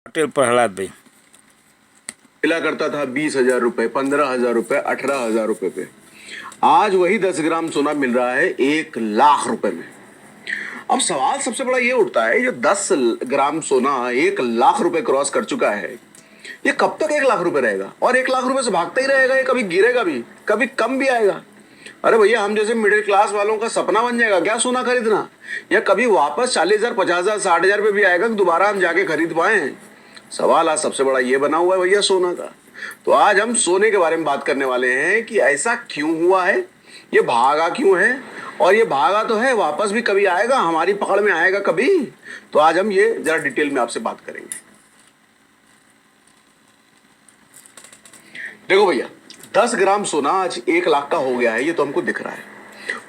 पटेल प्रहलाद भाई मिला करता था 20,000 रुपए, 15,000 रुपए, 18,000 रुपए पे। आज वही 10 ग्राम सोना मिल रहा है 1 लाख रुपए में। अब सवाल सबसे बड़ा ये उठता है, ये 10 ग्राम सोना 1 लाख रुपए क्रॉस कर चुका है, ये कब तक 1 लाख रुपए रहेगा? और 1 लाख रुपए से भागता ही रहेगा, ये कभी गिरेगा भी, कभी कम भी आएगा। अरे भैया, हम जैसे मिडिल क्लास वालों का सपना बन जाएगा क्या सोना खरीदना? या कभी वापस 40,000, 50,000, 60,000 पे भी आएगा कि दोबारा हम जाके खरीद पाए? सवाल आज सबसे बड़ा ये बना हुआ है भैया सोना का। तो आज हम सोने के बारे में बात करने वाले हैं कि ऐसा क्यों हुआ है, ये भागा क्यों है, और ये भागा तो है, वापस भी कभी आएगा, हमारी पकड़ में आएगा कभी? तो आज हम ये जरा डिटेल में आपसे बात करेंगे। देखो भैया, 10 ग्राम सोना आज 1 लाख का हो गया है, ये तो हमको दिख रहा है।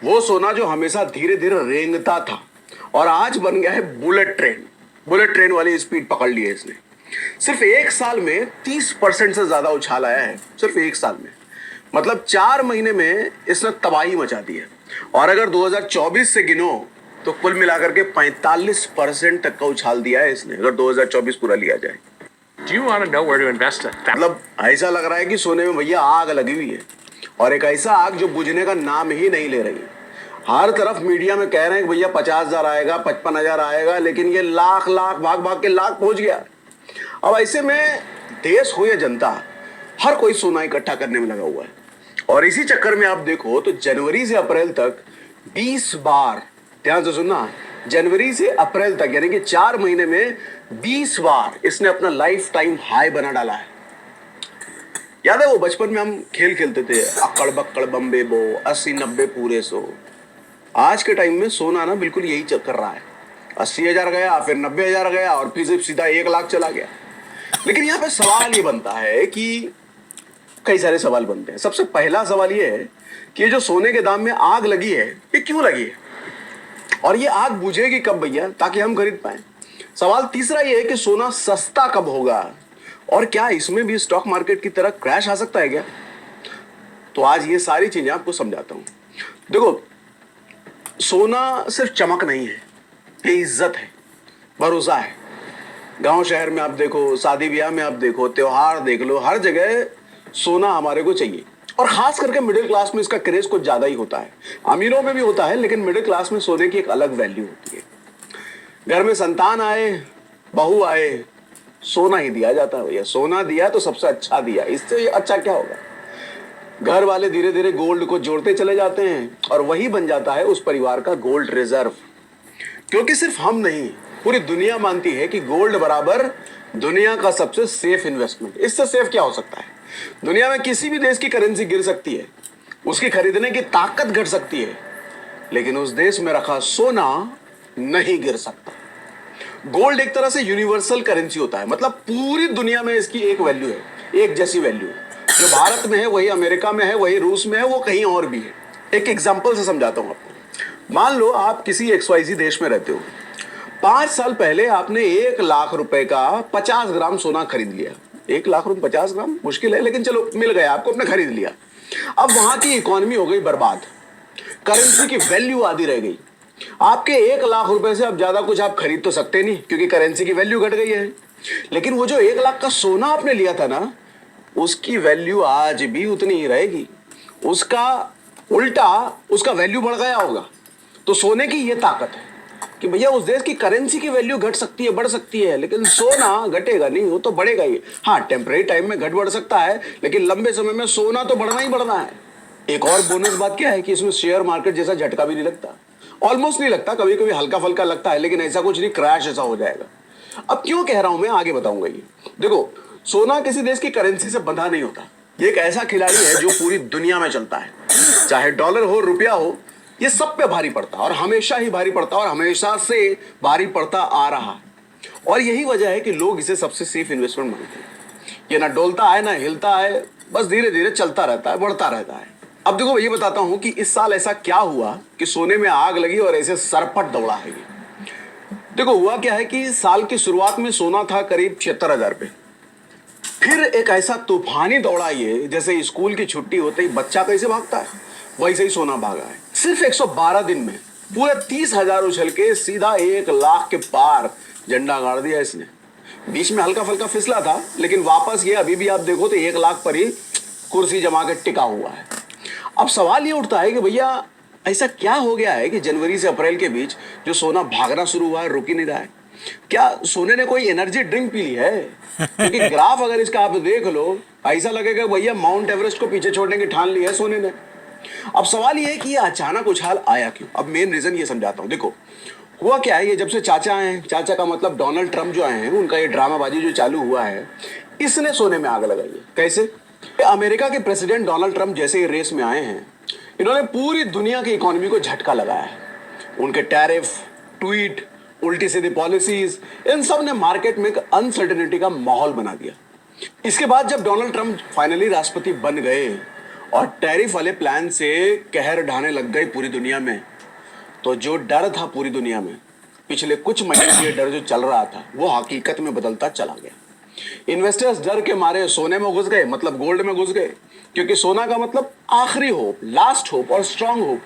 वो सोना जो हमेशा धीरे धीरे रेंगता था और आज बन गया है बुलेट ट्रेन। बुलेट ट्रेन वाली स्पीड पकड़ ली है इसने। सिर्फ 1 साल में 30% से ज्यादा उछाल आया है, सिर्फ 1 साल में। मतलब 4 महीने में इसने तबाही मचा दी है। और अगर 2024 से गिनो तो कुल मिलाकर के 45% तक का उछाल दिया है इसने, अगर 2024 पूरा लिया जाए। Do you want to know where to invest it? मतलब ऐसा लग रहा है कि सोने में भैया आग लगी हुई है, और एक ऐसा आग जो बुझने का नाम ही नहीं ले रही। हर तरफ मीडिया में कह रहे हैं कि भैया 50,000 आएगा, 55,000 आएगा, लेकिन ये लाख लाख भाग भाग के लाख पहुंच गया। अब ऐसे में देश हो या जनता, हर कोई सोना इकट्ठा करने में लगा हुआ है। और इसी चक्कर में आप देखो तो जनवरी से अप्रैल तक 20 बार, ध्यान से सुनना, जनवरी से अप्रैल तक यानी कि 4 महीने में 20 बार इसने अपना लाइफ टाइम हाई बना डाला है। याद है वो बचपन में हम खेल खेलते थे, अक्कड़ बक्कड़ बम्बे बो, 80-90 पूरे 100। आज के टाइम में सोना ना बिल्कुल यही कर रहा है। 80,000 गया, फिर 90,000 गया, और फिर सीधा 1 लाख चला गया। लेकिन यहाँ पे सवाल ये बनता है कि कई सारे सवाल बनते हैं। सबसे पहला सवाल ये है कि ये जो सोने के दाम में आग लगी है, ये क्यों लगी है, और ये आग बुझेगी कब भैया, ताकि हम खरीद पाए? सवाल तीसरा ये है कि सोना सस्ता कब होगा, और क्या इसमें भी स्टॉक मार्केट की तरह क्रैश आ सकता है क्या? तो आज ये सारी चीजें आपको समझाता हूं। देखो, सोना सिर्फ चमक नहीं है, ये इज्जत है, भरोसा है। गांव शहर में आप देखो, शादी ब्याह में आप देखो, त्योहार देख लो, हर जगह सोना हमारे को चाहिए। और खास करके मिडिल क्लास में इसका क्रेज कुछ ज्यादा ही होता है। अमीरों में भी होता है, लेकिन मिडिल क्लास में सोने की एक अलग वैल्यू होती है। घर में संतान आए, बहू आए, सोना ही दिया जाता है भैया। सोना दिया तो सबसे अच्छा दिया, इससे अच्छा क्या होगा? घर वाले धीरे धीरे गोल्ड को जोड़ते चले जाते हैं, और वही बन जाता है उस परिवार का गोल्ड रिजर्व। क्योंकि सिर्फ हम नहीं, पूरी दुनिया मानती है कि गोल्ड बराबर दुनिया का सबसे सेफ इन्वेस्टमेंट। इससे सेफ क्या हो सकता है? दुनिया में किसी भी देश की करेंसी गिर सकती है, उसकी खरीदने की ताकत घट सकती है, लेकिन उस देश में रखा सोना नहीं गिर सकता। गोल्ड एक तरह से यूनिवर्सल करेंसी होता है, मतलब पूरी दुनिया में इसकी एक वैल्यू है, एक जैसी वैल्यू है। जो भारत में है वही अमेरिका में है, वही रूस में है, वो कहीं और भी है। एक एग्जाम्पल से समझाता हूं आपको। मान लो आप किसी XYZ देश में रहते हो। 5 साल पहले आपने 1 लाख रुपए का 50 ग्राम सोना खरीद लिया। 1 लाख रुपए 50 ग्राम मुश्किल है, लेकिन चलो मिल गया आपको, आपने खरीद लिया। अब वहां की इकोनॉमी हो गई बर्बाद, करेंसी की वैल्यू आधी रह गई। आपके 1 लाख रुपए से अब ज्यादा कुछ आप खरीद तो सकते नहीं, क्योंकि करेंसी की वैल्यू घट गई है। लेकिन वो जो 1 लाख का सोना आपने लिया था ना, उसकी वैल्यू आज भी उतनी ही रहेगी। उसका उल्टा, उसका वैल्यू बढ़ गया होगा। तो सोने की ये ताकत है कि भैया उस देश की करेंसी की वैल्यू घट सकती है, बढ़ सकती है, लेकिन सोना घटेगा नहीं, वो तो बढ़ेगा ही। हाँ, टेम्परेरी टाइम में घट बढ़ सकता है, लेकिन लंबे समय में सोना तो बढ़ना ही बढ़ना है। एक और बोनस बात क्या है कि इसमें शेयर मार्केट जैसा झटका भी नहीं लगता, ऑलमोस्ट नहीं लगता, कभी कभी हल्का फल्का लगता है, लेकिन ऐसा कुछ नहीं, क्रैश ऐसा हो जाएगा। अब क्यों कह रहा हूं मैं, आगे बताऊंगा। ये देखो, सोना किसी देश की करेंसी से बंधा नहीं होता। ये एक ऐसा खिलाड़ी है जो पूरी दुनिया में चलता है, चाहे डॉलर हो, रुपया हो, ये सब पे भारी पड़ता, और हमेशा ही भारी पड़ता, और हमेशा से भारी पड़ता आ रहा। और यही वजह है कि लोग इसे सबसे सेफ इन्वेस्टमेंट मानते हैं। ये ना डोलता है ना हिलता है, बस धीरे धीरे चलता रहता है, बढ़ता रहता है। अब देखो, ये बताता हूं कि इस साल ऐसा क्या हुआ कि सोने में आग लगी और ऐसे सरपट दौड़ा है ये। देखो, हुआ क्या है कि साल की शुरुआत में सोना था करीब 76,000 पे। फिर एक ऐसा तूफानी दौड़ा ये, जैसे स्कूल की छुट्टी होते ही बच्चा कैसे भागता है, वैसे ही सोना भागा है। सिर्फ 112 दिन में पूरे 30,000 उछल के सीधा 1 लाख के पार झंडा गाड़ दिया इसने। बीच में हल्का फुल्का फिसला था, लेकिन वापस ये अभी भी आप देखो तो 1 लाख पर ही कुर्सी जमा के टिका हुआ है। अब सवाल ये उठता है कि भैया ऐसा क्या हो गया है कि जनवरी से अप्रैल के बीच जो सोना भागना शुरू हुआ है रुक ही नहीं रहा है। क्या सोने ने कोई एनर्जी ड्रिंक पी ली है? क्योंकि ग्राफ अगर इसका आप देख लो, ऐसा लगेगा भैया माउंट एवरेस्ट को पीछे छोड़ने की ठान ली है सोने ने। अब सवाल ये है कि ये अचानक उछाल आया क्यों? अब मेन रीजन ये समझाता हूं। देखो हुआ क्या है, ये जब से चाचा आए हैं, चाचा का मतलब डोनाल्ड ट्रंप जो आए हैं, उनका ये ड्रामाबाजी जो चालू हुआ है, इसने सोने में आग लगाई है। कैसे? अमेरिका के प्रेसिडेंट डोनाल्ड ट्रंप जैसे ही रेस में आए हैं, इन्होंने पूरी दुनिया की इकोनॉमी को झटका लगाया है। उनके टैरिफ, ट्वीट, उल्टी सीधी पॉलिसीज, इन सब ने मार्केट में एक अनसर्टेनिटी का माहौल बना दिया। इसके बाद जब डोनाल्ड ट्रंप फाइनली राष्ट्रपति बन गए और टैरिफ वाले प्लान से कहर ढाने लग गई पूरी दुनिया में, तो जो डर था पूरी दुनिया में, पिछले कुछ महीने से डर जो चल रहा था, वो हकीकत में बदलता चला गया। इन्वेस्टर्स डर के मारे सोने में घुस गए, मतलब गोल्ड में घुस गए, क्योंकि सोना का मतलब आखिरी होप, लास्ट होप और स्ट्रांग होप।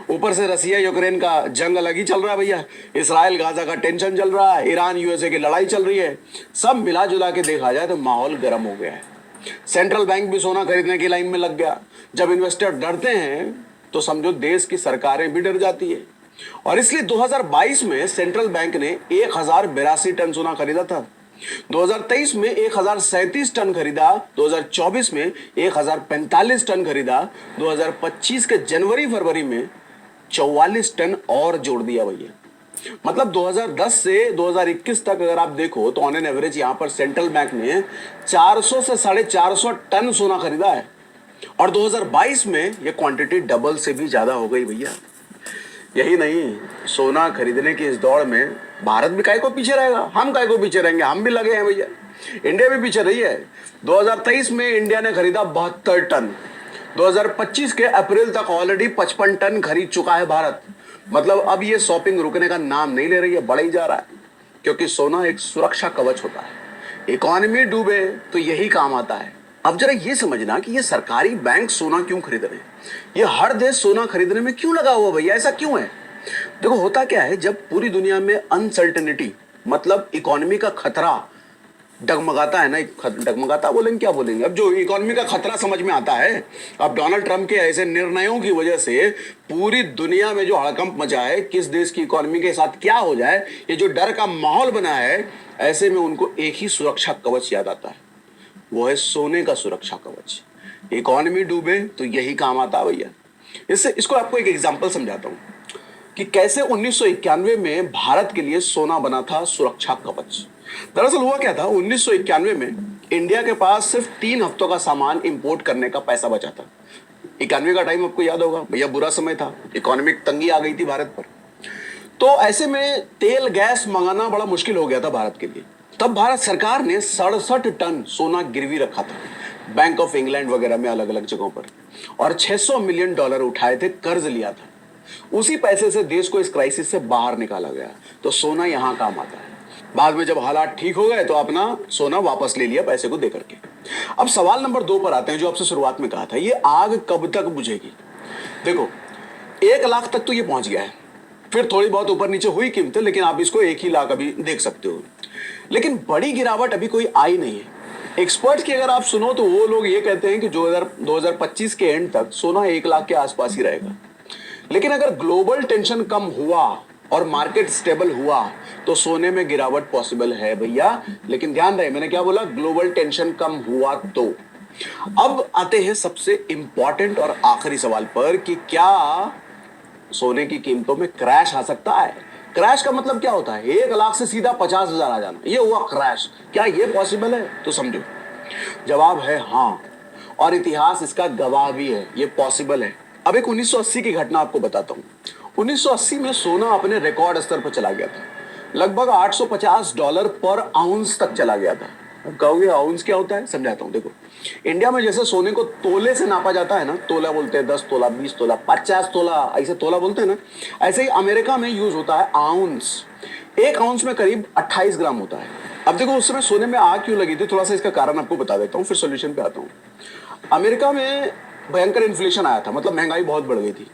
ऊपर से रसिया यूक्रेन का जंग अलग ही चल रहा है भैया, इसराइल गाजा का टेंशन चल रहा है, ईरान यूएसए की लड़ाई चल रही है। सब मिला जुला के देखा जाए तो माहौल गर्म हो गया है। सेंट्रल बैंक भी सोना खरीदने की लाइन में लग गया। जब इन्वेस्टर डरते हैं तो समझो देश की सरकारें भी डर जाती है। और इसलिए 2022 में सेंट्रल बैंक ने 1082 टन सोना खरीदा था, 2023 में 1037 टन खरीदा, 2024 में 1045 टन खरीदा, 2025 के जनवरी फरवरी में 44 टन और जोड़ दिया भैया। मतलब 2010 से 2021 तक अगर आप देखो तो ऑन एन एवरेज यहां पर सेंट्रल बैंक ने 400 से 450 टन सोना खरीदा है। और 2022 में ये क्वांटिटी डबल से भी ज्यादा हो गई भैया। यही नहीं, सोना खरीदने की इस दौड़ में भारत भी काहे को पीछे रहेगा? हम काहे को पीछे रहेंगे? हम भी लगे हैं भैया। इंडिया भी पीछे रही है। 2023 में इंडिया ने खरीदा 72 टन, 2025 के अप्रैल तक ऑलरेडी 55 टन खरीद चुका है भारत। मतलब अब ये शॉपिंग रुकने का नाम नहीं ले रही है, बढ़ ही जा रहा है। क्योंकि सोना एक सुरक्षा कवच होता है, इकोनॉमी डूबे तो यही काम आता है। अब जरा ये समझना कि ये सरकारी बैंक सोना क्यों खरीद रहे हैं, ये हर देश सोना खरीदने में क्यों लगा हुआ भैया, ऐसा क्यों है? देखो होता क्या है, जब पूरी दुनिया में अनसर्टेनिटी मतलब इकोनॉमी का खतरा डगमगाता है ना, डगमगाता बोलेंगे क्या बोलेंगे, अब जो इकोनॉमी का खतरा समझ में आता है। अब डोनाल्ड ट्रंप के ऐसे निर्णयों की वजह से पूरी दुनिया में जो हड़कंप मचा है, किस देश की इकोनॉमी के साथ क्या हो जाए, ये जो डर का माहौल बना है, ऐसे में उनको एक ही सुरक्षा कवच याद आता है, वो है सोने का सुरक्षा कवच। इकोनॉमी डूबे तो यही काम आता है भैया। इसको आपको एक एग्जांपल समझाता हूं कि कैसे 1991 में भारत के लिए सोना बना था सुरक्षा कवच। दरअसल हुआ क्या था, 1991 में इंडिया के पास सिर्फ 3 हफ्तों का सामान इंपोर्ट करने का पैसा बचा था। 91 का टाइम आपको याद होगा भैया, बुरा समय था, इकोनॉमिक तंगी आ गई थी भारत पर। तो ऐसे में तेल गैस मंगाना बड़ा मुश्किल हो गया था भारत के लिए। तब भारत सरकार ने 67 टन सोना गिरवी रखा था बैंक ऑफ इंग्लैंड वगैरह में, अलग अलग जगहों पर, और $600 मिलियन उठाए थे, कर्ज लिया था। उसी पैसे से देश को इस क्राइसिस से बाहर निकाला गया। तो सोना यहां काम आता है। बाद में जब हालात ठीक हो गए तो अपना सोना वापस ले लिया पैसे को देकर के। अब सवाल नंबर 2 पर आते हैं, जो आपसे शुरुआत में कहा था, ये आग कब तक बुझेगी? देखो 1 लाख तक तो ये पहुंच गया है, फिर थोड़ी बहुत ऊपर नीचे हुई कीमतें, लेकिन आप इसको 1 ही लाख अभी देख सकते हो। लेकिन बड़ी गिरावट अभी कोई आई नहीं है। एक्सपर्ट्स की अगर आप सुनो तो वो लोग ये कहते हैं कि 2025 के एंड तक सोना 1 लाख के आसपास ही रहेगा। लेकिन अगर ग्लोबल टेंशन कम हुआ और मार्केट स्टेबल हुआ तो सोने में गिरावट पॉसिबल है भैया। लेकिन ध्यान रहे, मैंने क्या बोला, ग्लोबल टेंशन कम हुआ तो। अब आते हैं सबसे इंपॉर्टेंट और आखिरी सवाल पर कि क्या सोने की कीमतों में क्रैश आ सकता है? क्रैश का मतलब क्या होता है? 1 लाख से सीधा 50,000 आ जाना, ये हुआ क्रैश। क्या ये पॉसिबल है? तो समझो, जवाब है हाँ, और इतिहास इसका गवाह भी है, ये पॉसिबल है। अब एक 1980 की घटना आपको बताता हूं। 1980 में सोना अपने रिकॉर्ड स्तर पर चला गया था, लगभग $850 पर आउंस तक चला गया था। अब कहोगे आउंस क्या होता है, समझाता हूं। देखो इंडिया में जैसे सोने को तोले से नापा जाता है ना, तोला बोलते हैं, 10 तोला, 20 तोला, 50 तोला, ऐसे तोला बोलते हैं ना, ऐसे ही अमेरिका में यूज होता है आउंस। 1 आउंस में करीब 28 ग्राम होता है। अब देखो उस समय सोने में आग क्यों लगी थी, थोड़ा सा इसका कारण आपको बता देता हूँ, फिर सोल्यूशन पे आता हूँ। अमेरिका में भयंकर इन्फ्लेशन आया था, मतलब महंगाई बहुत बढ़ गई थी।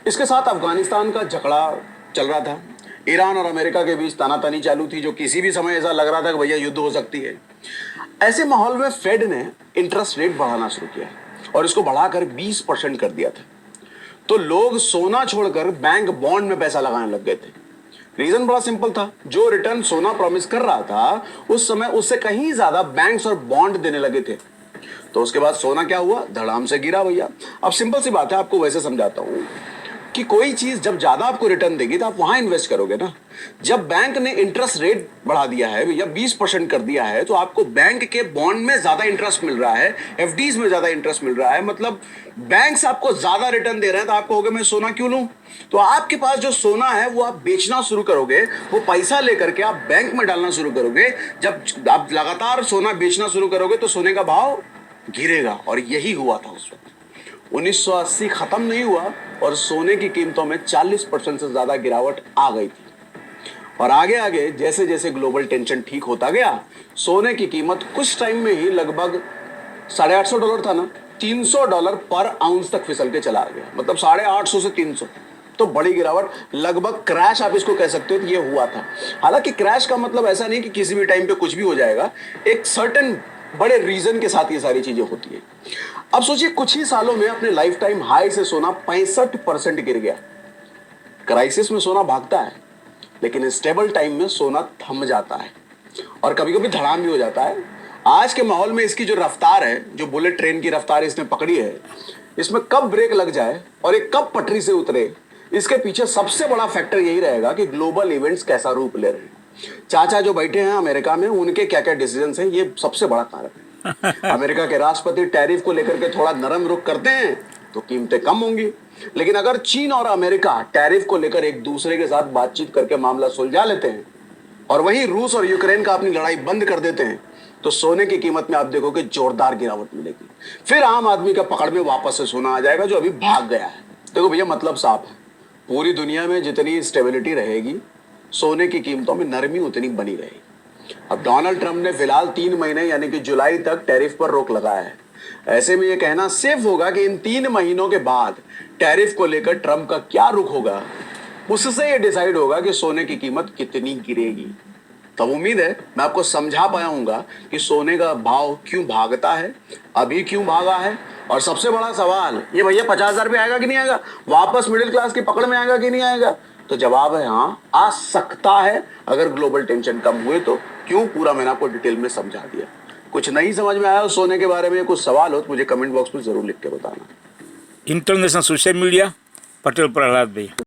इसके साथ अफगानिस्तान का झगड़ा चल रहा था, ईरान और अमेरिका के बीच तनातनी चालू थी, जो किसी भी समय ऐसा लग रहा था कि भैया युद्ध हो सकती है। ऐसे माहौल में फेड ने इंटरेस्ट रेट बढ़ाना शुरू किया और इसको बढ़ाकर 20% कर दिया था। तो लोग सोना छोड़कर बैंक बॉन्ड में पैसा लगाने लग गए थे। रीजन बड़ा सिंपल था, जो रिटर्न सोना प्रॉमिस कर रहा था उस समय उससे कहीं ज्यादा बैंक्स और बॉन्ड देने लगे थे। तो उसके बाद सोना क्या हुआ, धड़ाम से गिरा भैया। अब सिंपल सी बात है, आपको वैसे समझाता हूं कि कोई चीज जब ज्यादा आपको रिटर्न देगी तो आप वहां इन्वेस्ट करोगे ना। जब बैंक ने इंटरेस्ट रेट बढ़ा दिया है भैया, 20% कर दिया है, तो आपको बैंक के बॉन्ड में ज्यादा इंटरेस्ट मिल रहा है, एफडीज में ज्यादा इंटरेस्ट मिल रहा है, मतलब बैंक्स आपको ज्यादा रिटर्न दे रहे हैं। तो आपको होगा मैं सोना क्यों लूं? तो आपके पास जो सोना है वो आप बेचना शुरू करोगे, वो पैसा लेकर के आप बैंक में डालना शुरू करोगे। जब आप लगातार सोना बेचना शुरू करोगे तो सोने का भाव गिरेगा, और यही हुआ था उस वक्त। 1980 खत्म नहीं हुआ और सोने की कीमतों में 40% से ज्यादा गिरावट आ गई थी। और आगे आगे जैसे जैसे ग्लोबल टेंशन ठीक होता गया, सोने की कीमत कुछ टाइम में ही लगभग $850 था ना, $300 पर आउंस तक फिसल के चला गया, मतलब 850 से 300। तो बड़ी गिरावट, लगभग क्रैश आप इसको कह सकते हो, तो ये हुआ था। हालांकि क्रैश का मतलब ऐसा नहीं कि किसी भी टाइम पे कुछ भी हो जाएगा, एक सर्टेन बड़े रीजन के साथ ये सारी चीजें होती है। अब सोचिए, कुछ ही सालों में अपने लाइफ टाइम हाई से सोना 65% गिर गया। क्राइसिस में सोना भागता है, लेकिन स्टेबल टाइम में सोना थम जाता है और कभी कभी धड़ाम भी हो जाता है। आज के माहौल में इसकी जो रफ्तार है, जो बुलेट ट्रेन की रफ्तार इसने पकड़ी है, इसमें कब ब्रेक लग जाए और ये कब पटरी से उतरे, इसके पीछे सबसे बड़ा फैक्टर यही रहेगा कि ग्लोबल इवेंट्स कैसा रूप ले रहे हैं। चाचा जो बैठे हैं अमेरिका में, उनके क्या क्या डिसीजंस हैं, ये सबसे बड़ा कारण है। अमेरिका के राष्ट्रपति टैरिफ को लेकर के थोड़ा नरम रुख करते हैं तो कीमतें कम होंगी, लेकिन अगर चीन और अमेरिका टैरिफ को लेकर एक दूसरे के साथ बातचीत करके मामला सुलझा लेते हैं और वहीं रूस और यूक्रेन का अपनी लड़ाई बंद कर देते हैं, तो सोने की कीमत में आप देखोगे जोरदार गिरावट मिलेगी। फिर आम आदमी का पकड़ में वापस से सोना आ जाएगा, जो अभी भाग गया है। देखो भैया, मतलब साफ है, पूरी दुनिया में जितनी स्टेबिलिटी रहेगी, सोने की कीमतों में नरमी उतनी बनी रहेगी। अब डोनाल्ड ट्रंप ने फिलहाल 3 महीने यानी कि जुलाई तक टैरिफ पर रोक लगाया है। ऐसे में यह कहना सेफ होगा कि इन 3 महीनों के बाद टैरिफ को लेकर ट्रंप का क्या रुख होगा, उससे यह डिसाइड होगा कि सोने की कीमत कितनी गिरेगी। तब उम्मीद है मैं आपको समझा पाया हूंगा कि सोने का भाव क्यों भागता है, अभी क्यों भागा है, और सबसे बड़ा सवाल ये भैया 50,000 रुपये आएगा कि नहीं आएगा, वापस मिडिल क्लास की पकड़ में आएगा कि नहीं आएगा। तो जवाब है हाँ, आ सकता है, अगर ग्लोबल टेंशन कम हुए तो। क्यों, पूरा मैंने आपको डिटेल में समझा दिया। कुछ नहीं समझ में आया हो सोने के बारे में, कुछ सवाल हो तो मुझे कमेंट बॉक्स में जरूर लिख के बताना। International social media Patel Prahlad भाई।